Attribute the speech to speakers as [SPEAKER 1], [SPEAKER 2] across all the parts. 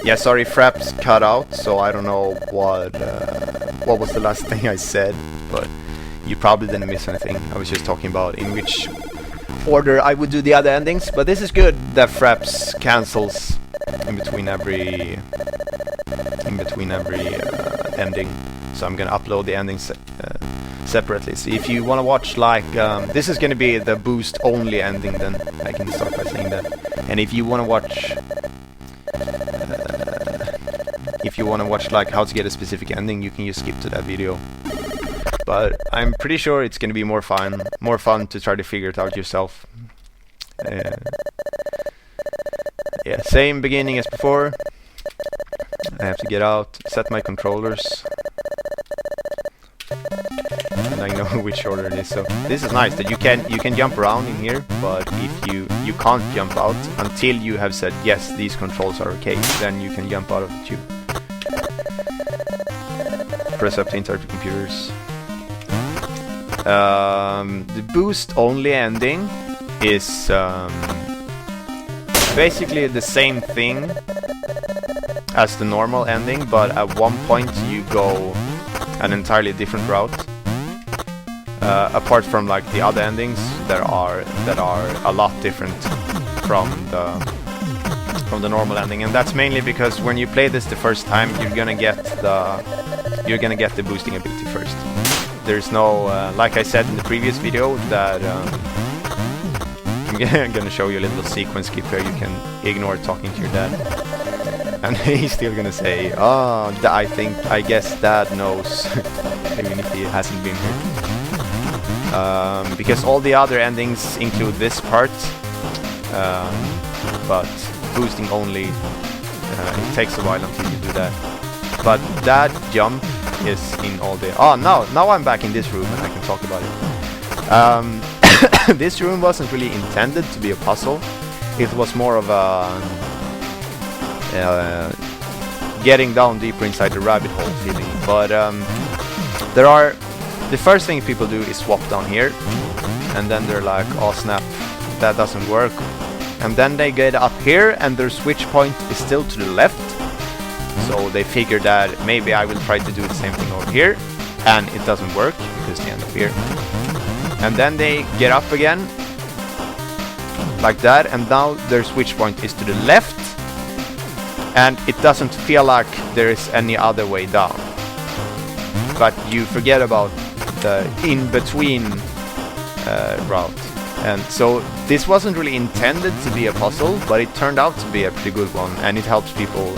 [SPEAKER 1] Yeah, sorry, Fraps cut out, so I don't know what was the last thing I said, but you probably didn't miss anything. I was just talking about in which order I would do the other endings, but this is good that Fraps cancels in between every ending. So I'm gonna upload the endings separately. So if you want to watch, like, this is gonna be the boost only ending, then I can start by saying that. And if you want to watch like how to get a specific ending, you can just skip to that video. But I'm pretty sure it's gonna be more fun to try to figure it out yourself. Yeah, same beginning as before. I have to get out, set my controllers, and I know which order it is. So this is nice that you can jump around in here, but if you can't jump out until you have said yes, these controls are okay, then you can jump out of the tube. Press up to interact with computers. The boost only ending is basically the same thing as the normal ending, but at one point you go an entirely different route. Apart from like the other endings that are a lot different from the normal ending, and that's mainly because when you play this the first time, you're gonna get the boosting ability first. There's no, like I said in the previous video, that I'm gonna show you a little sequence skip here. You can ignore talking to your dad, and he's still gonna say, "Oh, I guess Dad knows," even if he hasn't been here. Because all the other endings include this part, but boosting only, it takes a while until you do that. But that jump is in all the... Oh, now I'm back in this room and I can talk about it. This room wasn't really intended to be a puzzle. It was more of a getting down deeper inside the rabbit hole feeling. But the first thing people do is swap down here, and then they're like, oh snap, that doesn't work. And then they get up here and their switch point is still to the left. So they figure that maybe I will try to do the same thing over here, and it doesn't work because they end up here. And then they get up again like that, and now their switch point is to the left, and it doesn't feel like there is any other way down. But you forget about the in-between route. And so this wasn't really intended to be a puzzle, but it turned out to be a pretty good one, and it helps people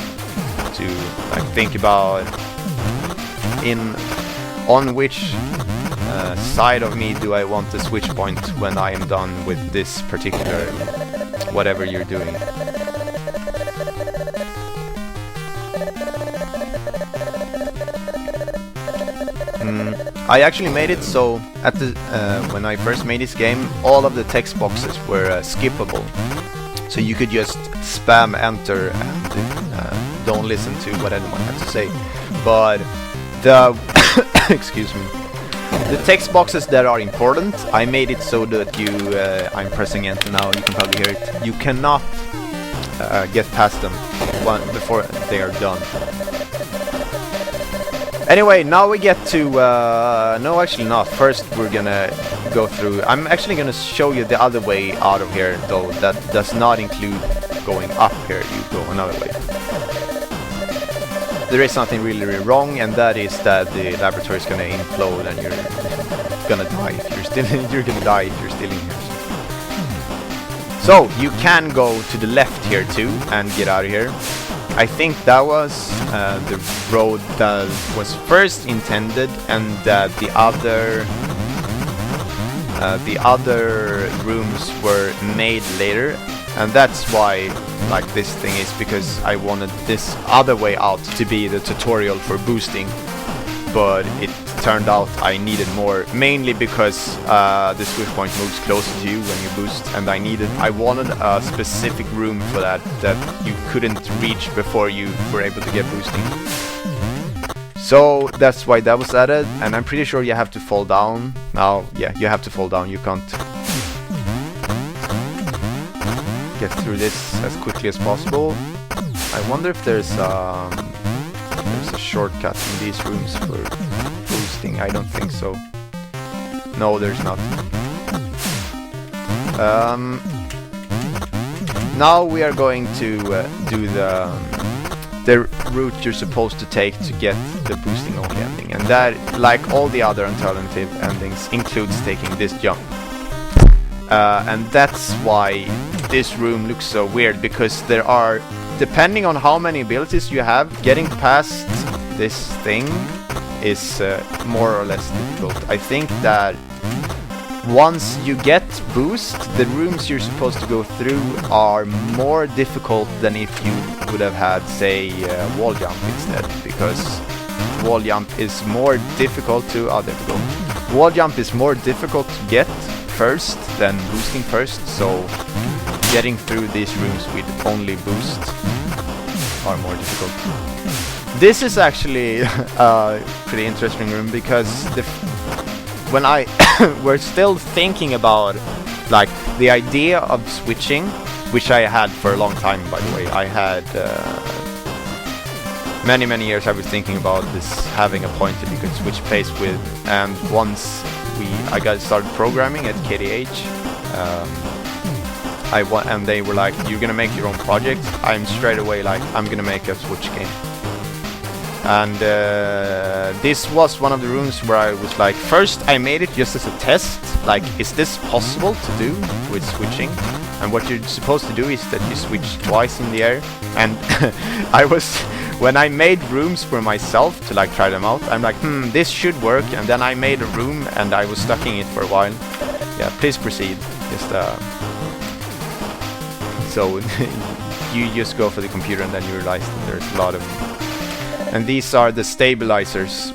[SPEAKER 1] to like think about on which side of me do I want the switch point when I am done with this particular whatever you're doing. I actually made it so at the when I first made this game, all of the text boxes were skippable, so you could just spam enter and don't listen to what anyone had to say. But the excuse me, the text boxes that are important, I made it so that you I'm pressing enter now, you can probably hear it, you cannot get past them before they are done. Anyway, now we get to no, actually not. First we're gonna go through, I'm actually gonna show you the other way out of here, though that does not include going up here, you go another way. There is something really, really wrong, and that is that the laboratory is gonna implode and you're gonna die if you're still you're gonna die if you're still in here. So you can go to the left here too and get out of here. I think that was the road that was first intended, and that the other rooms were made later, and that's why like this thing is, because I wanted this other way out to be the tutorial for boosting, but it turned out I needed more, mainly because the switch point moves closer to you when you boost, and I wanted a specific room for that you couldn't reach before you were able to get boosting. So that's why that was added, and I'm pretty sure you have to fall down. Now, yeah, you have to fall down, you can't get through this as quickly as possible. I wonder if there's a shortcut in these rooms for boosting. I don't think so. No, there's not. Now we are going to do the route you're supposed to take to get the boosting only ending, and that, like all the other alternative endings, includes taking this jump. And that's why this room looks so weird, because there are, depending on how many abilities you have, getting past this thing is more or less difficult. I think that once you get boost, the rooms you're supposed to go through are more difficult than if you would have had, say, wall jump instead, because wall jump is more difficult to... Oh, there we go. Wall jump is more difficult to get first than boosting first, so getting through these rooms with only boost are more difficult. This is actually a pretty interesting room, because when I were still thinking about like the idea of switching, which I had for a long time, by the way. I had many years I was thinking about this, having a point that you could switch place with, and once I got started programming at KDH, and they were like, you're gonna make your own project. I'm straight away like, I'm gonna make a Switch game. And this was one of the rooms where I was like, first I made it just as a test, like, is this possible to do with switching? And what you're supposed to do is that you switch twice in the air. And when I made rooms for myself to like try them out, I'm like, this should work. And then I made a room and I was stuck in it for a while. Yeah, please proceed. Just so you just go for the computer and then you realize that there's a lot of... And these are the stabilizers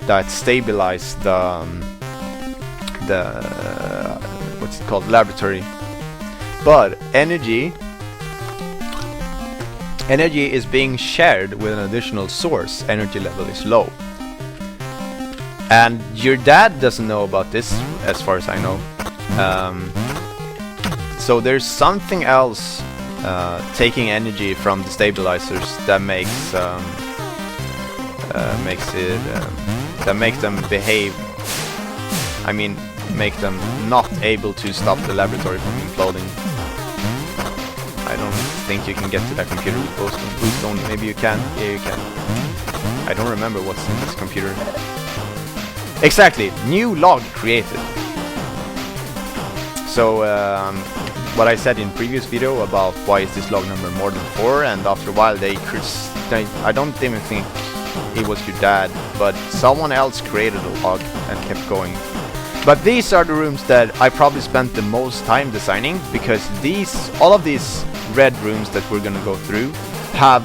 [SPEAKER 1] that stabilize the what's it called, laboratory. But energy is being shared with an additional source. Energy level is low, and your dad doesn't know about this, as far as I know. So there's something else taking energy from the stabilizers that makes them behave. I mean, make them not able to stop the laboratory from imploding. I don't think you can get to that computer with boost only. Maybe you can. Yeah, you can. I don't remember what's in this computer. Exactly. New log created. So what I said in previous video about why is this log number more than 4, and after a while I don't even think it was your dad, but someone else created a log and kept going. But these are the rooms that I probably spent the most time designing, because all of these red rooms that we're gonna go through have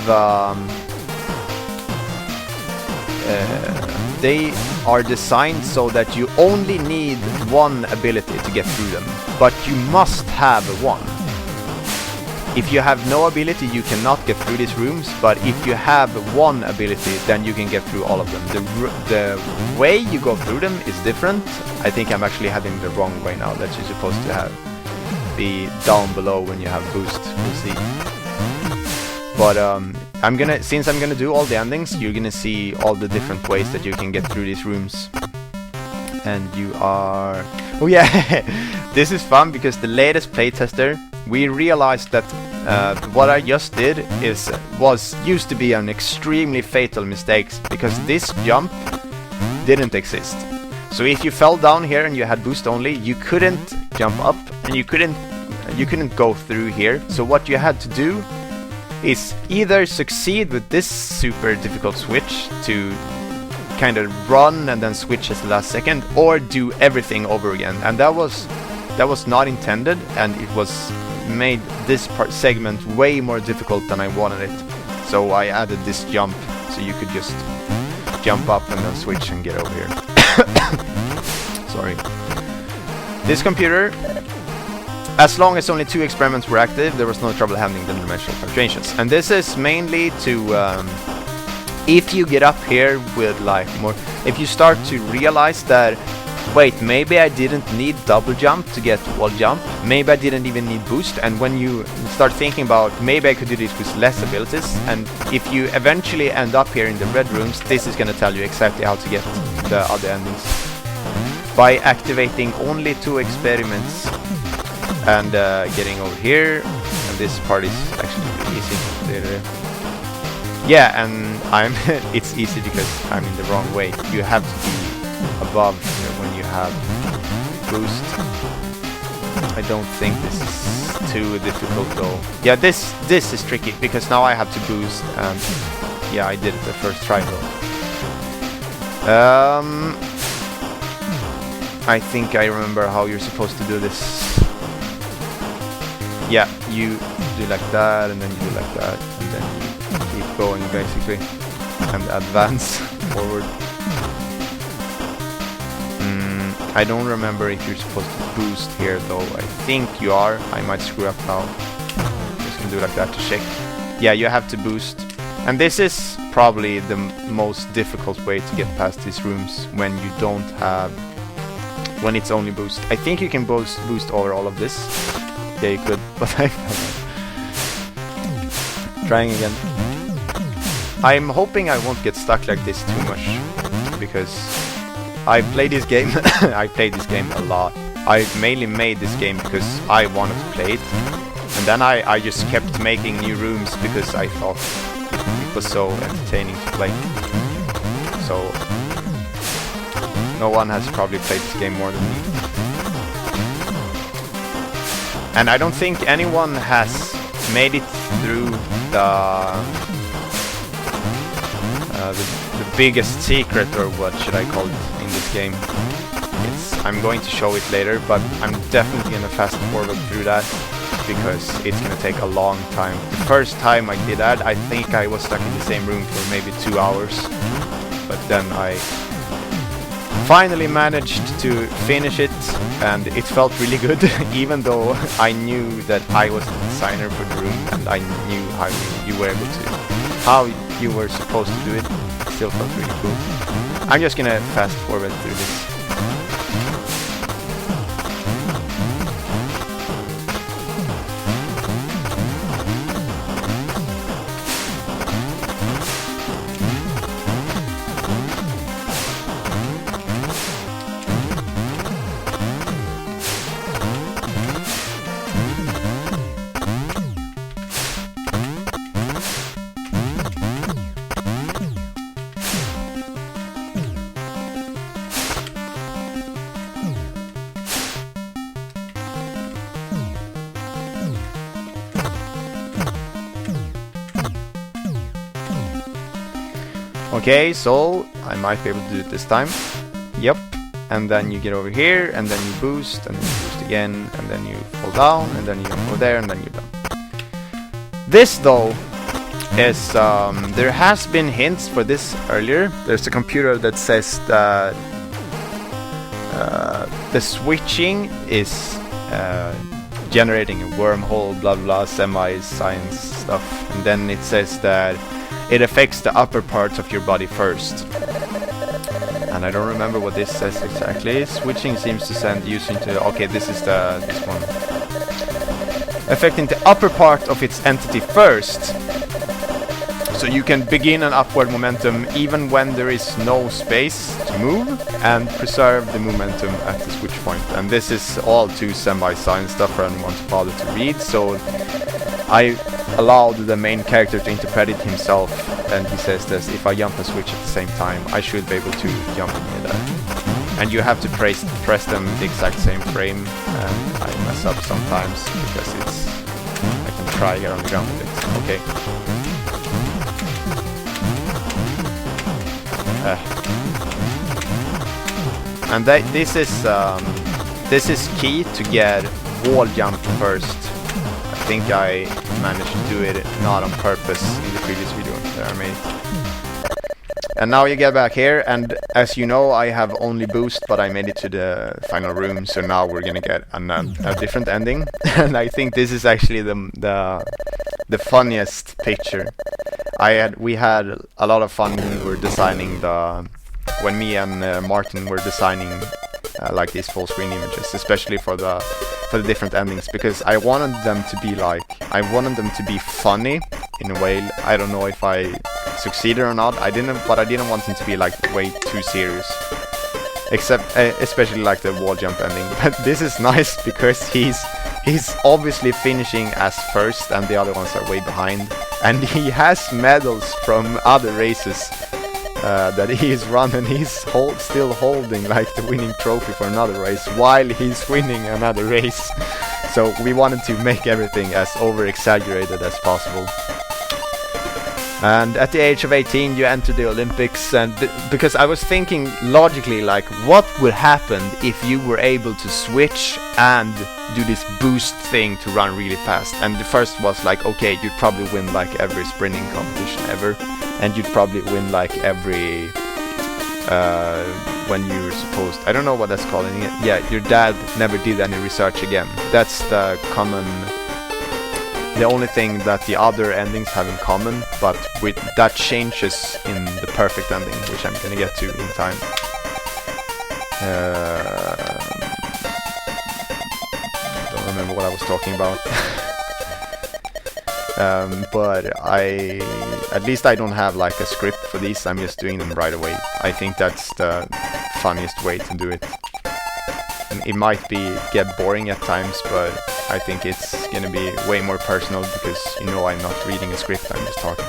[SPEAKER 1] they are designed so that you only need one ability to get through them, but you must have one. If you have no ability, you cannot get through these rooms, but if you have one ability, then you can get through all of them. The way you go through them is different. I think I'm actually having the wrong way now, that you're supposed to be down below when you have boost. We'll see. But since I'm gonna do all the endings, you're gonna see all the different ways that you can get through these rooms. And you are... Oh yeah, this is fun, because the latest playtester, we realized that what I just did used to be an extremely fatal mistake, because this jump didn't exist. So if you fell down here and you had boost only, you couldn't jump up, and you couldn't go through here. So what you had to do is either succeed with this super difficult switch to kind of run and then switch at the last second, or do everything over again. And that was not intended, and it was made this segment way more difficult than I wanted it. So I added this jump, so you could just jump up and then switch and get over here. Sorry. This computer, as long as only 2 experiments were active, there was no trouble handling the dimensional fluctuations. And this is mainly to if you get up here with like more, if you start to realize that Wait, maybe I didn't need double jump to get wall jump. Maybe I didn't even need boost. And when you start thinking about maybe I could do this with less abilities, and if you eventually end up here in the red rooms, this is gonna tell you exactly how to get the other endings. By activating only 2 experiments and getting over here. And this part is actually really easy. Yeah, and it's easy because I'm in the wrong way. You have to be above here when you have boost. I don't think this is too difficult though. Yeah, this is tricky because now I have to boost, and yeah, I did it the first try though. I think I remember how you're supposed to do this. Yeah, you do like that, and then you do like that, and then you keep going basically, and advance forward. I don't remember if you're supposed to boost here though. I think you are. I might screw up now. Just gonna do like that to check. Yeah, you have to boost. And this is probably the most difficult way to get past these rooms when you don't have... when it's only boost. I think you can boost over all of this. Yeah, you could, but I trying again. I'm hoping I won't get stuck like this too much, because I played this game. I played this game a lot. I mainly made this game because I wanted to play it, and then I just kept making new rooms because I thought it was so entertaining to play. So no one has probably played this game more than me, and I don't think anyone has made it through the biggest secret, or what should I call it, in this game. I'm going to show it later, but I'm definitely gonna fast forward through that because it's gonna take a long time. The first time I did that, I think I was stuck in the same room for maybe 2 hours, but then I finally managed to finish it, and it felt really good, even though I knew that I was the designer for the room and I knew how you were supposed to do it. It still felt really cool. I'm just gonna fast forward through this. Okay, so I might be able to do it this time. Yep. And then you get over here, and then you boost, and then you boost again, and then you fall down, and then you go there, and then you're done. This, though, is... there has been hints for this earlier. There's a computer that says that the switching is generating a wormhole, blah blah, semi-science stuff. And then it says that it affects the upper parts of your body first. And I don't remember what this says exactly. Switching seems to send user into... Okay, this is this one. Affecting the upper part of its entity first. So you can begin an upward momentum even when there is no space to move, and preserve the momentum at the switch point. And this is all too semi-science stuff for anyone to bother to read, so I allowed the main character to interpret it himself, and he says this: if I jump and switch at the same time, I should be able to jump near that. And you have to press them the exact same frame, and I mess up sometimes because I can try here on the ground with it. Okay. And this is key to get wall jump first. I think I managed to do it not on purpose in the previous video that I made. And now you get back here, and as you know, I have only boost, but I made it to the final room, so now we're gonna get a different ending. And I think this is actually the funniest picture. We had a lot of fun when we were designing when me and Martin were designing like these full screen images, especially for the different endings, because I wanted them to be funny in a way. I don't know if I succeeded or not. But I didn't want them to be like way too serious. Except, especially like the wall jump ending. But this is nice because he's obviously finishing as first, and the other ones are way behind. And he has medals from other races that he's run, and he's still holding like the winning trophy for another race while he's winning another race. So we wanted to make everything as over-exaggerated as possible. And at the age of 18 you enter the Olympics, and because I was thinking logically, like, what would happen if you were able to switch and do this boost thing to run really fast. And the first was like, okay, you'd probably win like every sprinting competition ever, and you'd probably win like every when you're supposed, I don't know what that's called in it. Yeah, your dad never did any research again. That's the only thing that the other endings have in common, but with that changes in the perfect ending, which I'm gonna get to in time. Don't remember what I was talking about. But at least I don't have like a script for these. I'm just doing them right away. I think that's the funniest way to do it. And it might get boring at times, but I think it's gonna be way more personal because, you know, I'm not reading a script, I'm just talking.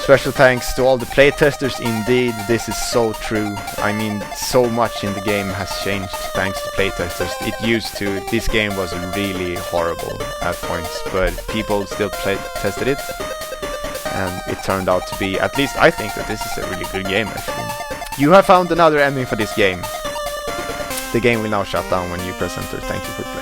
[SPEAKER 1] Special thanks to all the playtesters, indeed, this is so true. I mean, so much in the game has changed thanks to playtesters. This game was really horrible at points, but people still tested it, and it turned out to be, at least I think that this is a really good game actually. You have found another ending for this game. The game will now shut down when you press enter. Thank you for playing.